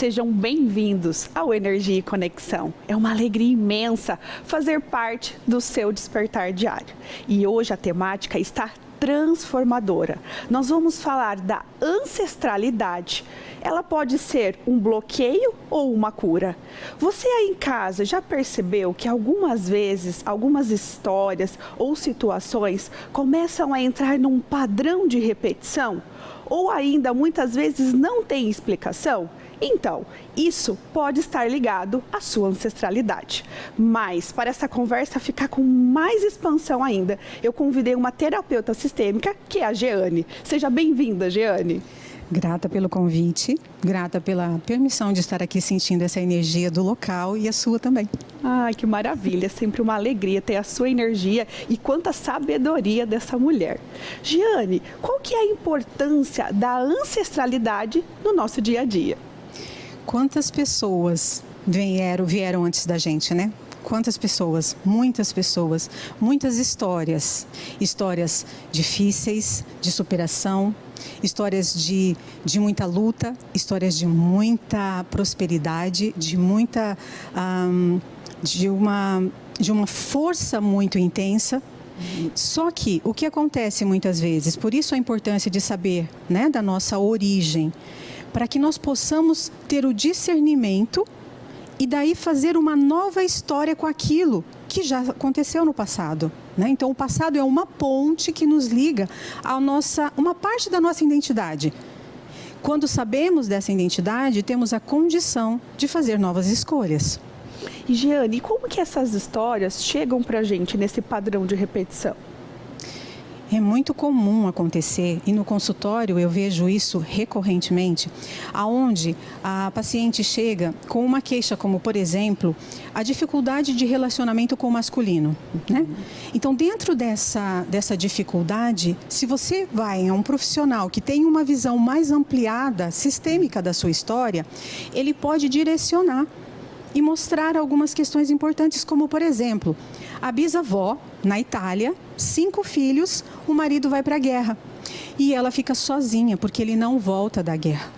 Sejam bem-vindos ao Energia e Conexão. É uma alegria imensa fazer parte do seu despertar diário. E hoje a temática está transformadora. Nós vamos falar da ancestralidade. Ela pode ser um bloqueio ou uma cura. Você aí em casa já percebeu que algumas vezes, algumas histórias ou situações começam a entrar num padrão de repetição? Ou ainda muitas vezes não tem explicação? Então, isso pode estar ligado à sua ancestralidade. Mas, para essa conversa ficar com mais expansão ainda, eu convidei uma terapeuta sistêmica, que é a Jeane. Seja bem-vinda, Jeane. Grata pelo convite, grata pela permissão de estar aqui sentindo essa energia do local e a sua também. Ai, que maravilha, é sempre uma alegria ter a sua energia e quanta sabedoria dessa mulher. Jeane, qual que é a importância da ancestralidade no nosso dia a dia? Quantas pessoas vieram antes da gente, né? Quantas pessoas, muitas histórias. Histórias difíceis, de superação, histórias de muita luta, histórias de muita prosperidade, de uma força muito intensa. Só que o que acontece muitas vezes, por isso a importância de saber, né, da nossa origem, para que nós possamos ter o discernimento e daí fazer uma nova história com aquilo que já aconteceu no passado, né? Então, o passado é uma ponte que nos liga a uma parte da nossa identidade. Quando sabemos dessa identidade, temos a condição de fazer novas escolhas. E, Jeane, como que essas histórias chegam para a gente nesse padrão de repetição? É muito comum acontecer, e no consultório eu vejo isso recorrentemente, aonde a paciente chega com uma queixa como, por exemplo, a dificuldade de relacionamento com o masculino, né? Então, dentro dessa dificuldade, se você vai a um profissional que tem uma visão mais ampliada, sistêmica da sua história, ele pode direcionar e mostrar algumas questões importantes, como, por exemplo, a bisavó, na Itália, 5 filhos, o marido vai para a guerra e ela fica sozinha porque ele não volta da guerra.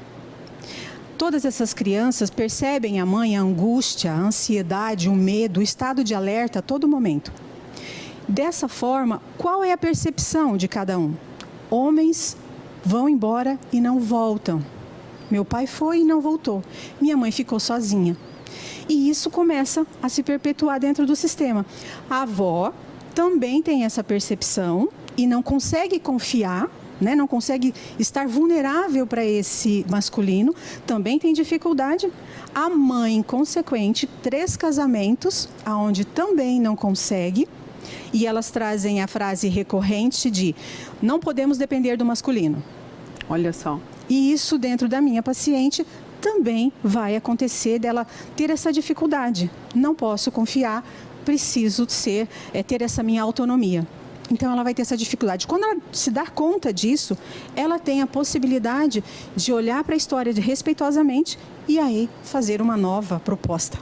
Todas essas crianças percebem a mãe, a angústia, a ansiedade, o medo, o estado de alerta a todo momento. Dessa forma, qual é a percepção de cada um? Homens vão embora e não voltam. Meu pai foi e não voltou. Minha mãe ficou sozinha. E isso começa a se perpetuar dentro do sistema. A avó também tem essa percepção e não consegue confiar, né? Não consegue estar vulnerável para esse masculino, também tem dificuldade. A mãe, consequente, 3 casamentos, aonde também não consegue. E elas trazem a frase recorrente de: não podemos depender do masculino. Olha só. E isso dentro da minha paciente também vai acontecer dela ter essa dificuldade. Não posso confiar, preciso ter essa minha autonomia. Então, ela vai ter essa dificuldade. Quando ela se dar conta disso, ela tem a possibilidade de olhar para a história respeitosamente e aí fazer uma nova proposta.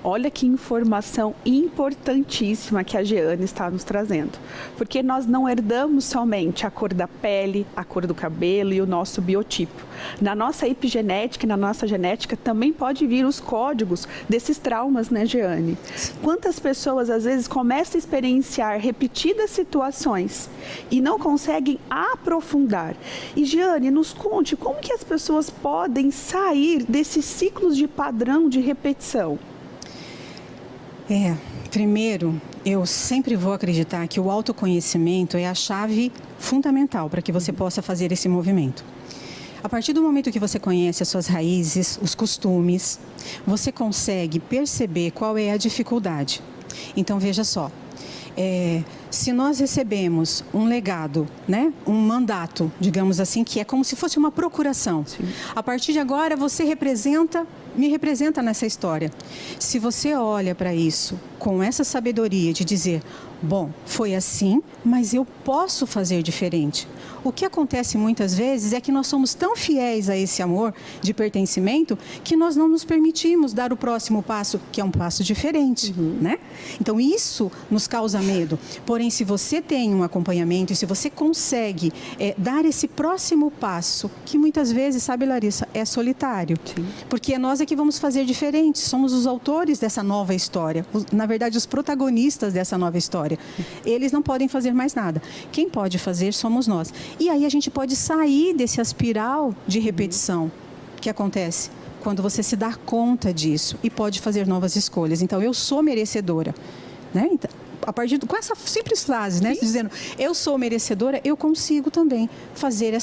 Olha que informação importantíssima que a Jeane está nos trazendo. Porque nós não herdamos somente a cor da pele, a cor do cabelo e o nosso biotipo. Na nossa epigenética e na nossa genética também pode vir os códigos desses traumas, né, Jeane? Quantas pessoas às vezes começam a experienciar repetidas situações e não conseguem aprofundar. E, Jeane, nos conte como que as pessoas podem sair desses ciclos de padrão de repetição. Primeiro, eu sempre vou acreditar que o autoconhecimento é a chave fundamental para que você possa fazer esse movimento. A partir do momento que você conhece as suas raízes, os costumes, você consegue perceber qual é a dificuldade. Então, veja só, se nós recebemos um legado, né, um mandato, digamos assim, que é como se fosse uma procuração. Sim. A partir de agora, você me representa nessa história. Se você olha para isso com essa sabedoria de dizer, bom, foi assim, mas eu posso fazer diferente. O que acontece muitas vezes é que nós somos tão fiéis a esse amor de pertencimento que nós não nos permitimos dar o próximo passo, que é um passo diferente, né? Então, isso nos causa medo. Porém, se você tem um acompanhamento e se você consegue dar esse próximo passo, que muitas vezes, sabe, Larissa, é solitário. Sim. Porque nós é que vamos fazer diferente, somos os autores dessa nova história, na verdade, os protagonistas dessa nova história. Eles não podem fazer mais nada. Quem pode fazer somos nós. E aí a gente pode sair desse espiral de repetição que acontece quando você se dá conta disso e pode fazer novas escolhas. Então, eu sou merecedora, né? Então, a partir com essa simples frase, né? Dizendo, eu sou merecedora, eu consigo também fazer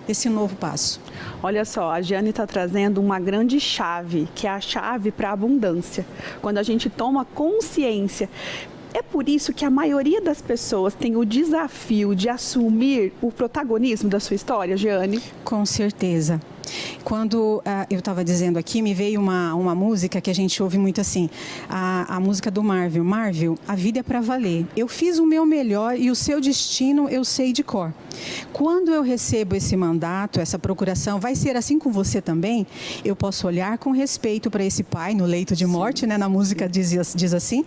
esse novo passo. Olha só, a Jeane está trazendo uma grande chave, que é a chave para a abundância. Quando a gente toma consciência. É por isso que a maioria das pessoas tem o desafio de assumir o protagonismo da sua história, Jeane? Com certeza. Quando eu estava dizendo aqui, me veio uma música que a gente ouve muito assim, a música do Marvel. Marvel, a vida é para valer. Eu fiz o meu melhor e o seu destino eu sei de cor. Quando eu recebo esse mandato, essa procuração, vai ser assim com você também? Eu posso olhar com respeito para esse pai no leito de morte, né? Na música diz assim,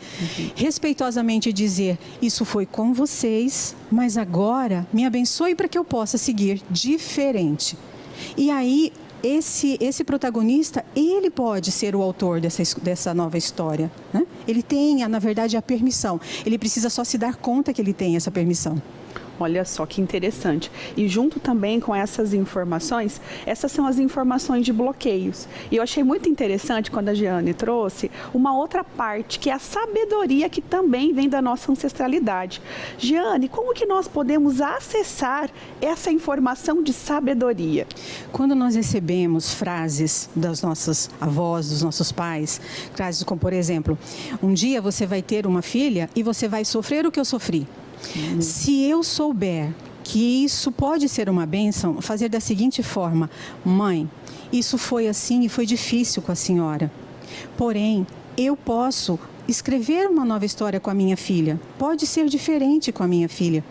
respeitosamente dizer, isso foi com vocês, mas agora me abençoe para que eu possa seguir diferente. E aí, esse protagonista, ele pode ser o autor dessa nova história, né? Ele tem, na verdade, a permissão. Ele precisa só se dar conta que ele tem essa permissão. Olha só que interessante. E junto também com essas informações, essas são as informações de bloqueios. E eu achei muito interessante quando a Jeane trouxe uma outra parte, que é a sabedoria que também vem da nossa ancestralidade. Jeane, como que nós podemos acessar essa informação de sabedoria? Quando nós recebemos frases das nossas avós, dos nossos pais, frases como, por exemplo, um dia você vai ter uma filha e você vai sofrer o que eu sofri. Se eu souber que isso pode ser uma bênção, fazer da seguinte forma, mãe, isso foi assim e foi difícil com a senhora. Porém, eu posso escrever uma nova história com a minha filha. Pode ser diferente com a minha filha.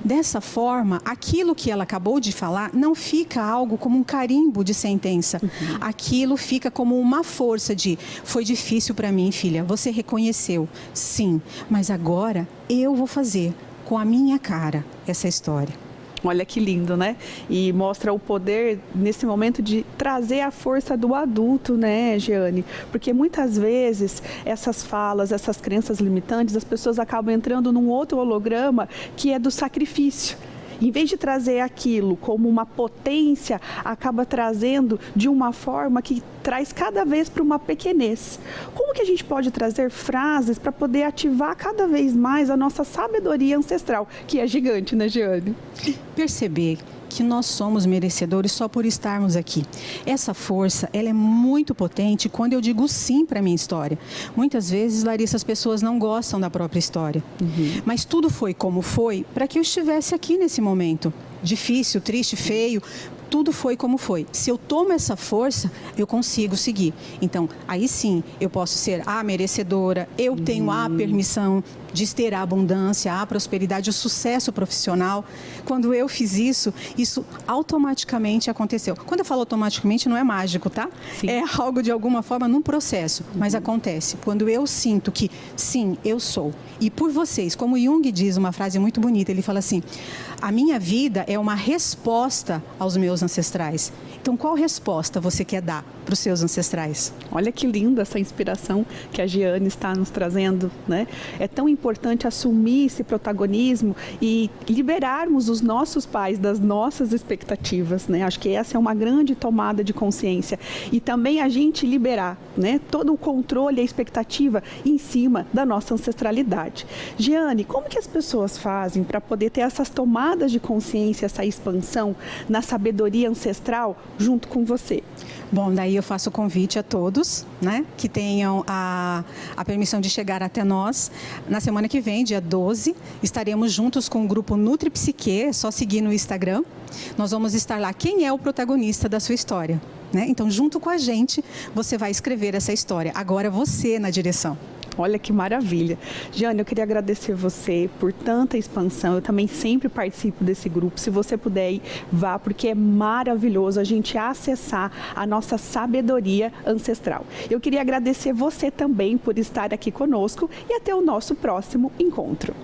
Dessa forma, aquilo que ela acabou de falar não fica algo como um carimbo de sentença. Aquilo fica como uma força de, foi difícil para mim, filha, você reconheceu, sim, mas agora eu vou fazer com a minha cara essa história. Olha que lindo, né? E mostra o poder, nesse momento, de trazer a força do adulto, né, Jeane? Porque muitas vezes essas falas, essas crenças limitantes, as pessoas acabam entrando num outro holograma que é do sacrifício. Em vez de trazer aquilo como uma potência, acaba trazendo de uma forma que traz cada vez para uma pequenez. Como que a gente pode trazer frases para poder ativar cada vez mais a nossa sabedoria ancestral, que é gigante, né, Jeane? Perceber que nós somos merecedores só por estarmos aqui. Essa força, ela é muito potente quando eu digo sim para a minha história. Muitas vezes, Larissa, as pessoas não gostam da própria história. Mas tudo foi como foi para que eu estivesse aqui nesse momento. Difícil, triste, feio, tudo foi como foi. Se eu tomo essa força, eu consigo seguir. Então, aí sim, eu posso ser a merecedora, eu tenho a permissão de ter a abundância, a prosperidade, o sucesso profissional. Quando eu fiz isso, isso automaticamente aconteceu. Quando eu falo automaticamente, não é mágico, tá? Sim. É algo de alguma forma num processo, mas acontece. Quando eu sinto que, sim, eu sou. E por vocês, como Jung diz uma frase muito bonita, ele fala assim, a minha vida é uma resposta aos meus ancestrais. Então, qual resposta você quer dar para os seus ancestrais? Olha que linda essa inspiração que a Jeane está nos trazendo, né? É tão importante assumir esse protagonismo e liberarmos os nossos pais das nossas expectativas, né? Acho que essa é uma grande tomada de consciência. E também a gente liberar, né, todo o controle e a expectativa em cima da nossa ancestralidade. Jeane, como que as pessoas fazem para poder ter essas tomadas de consciência, essa expansão na sabedoria ancestral junto com você? Bom, daí eu faço o convite a todos, né, que tenham a permissão de chegar até nós. Na semana que vem, dia 12, estaremos juntos com o grupo Nutri Psique, é só seguir no Instagram. Nós vamos estar lá. Quem é o protagonista da sua história? Né? Então, junto com a gente, você vai escrever essa história. Agora você na direção. Olha que maravilha. Jane, eu queria agradecer você por tanta expansão. Eu também sempre participo desse grupo. Se você puder ir, vá, porque é maravilhoso a gente acessar a nossa sabedoria ancestral. Eu queria agradecer você também por estar aqui conosco e até o nosso próximo encontro.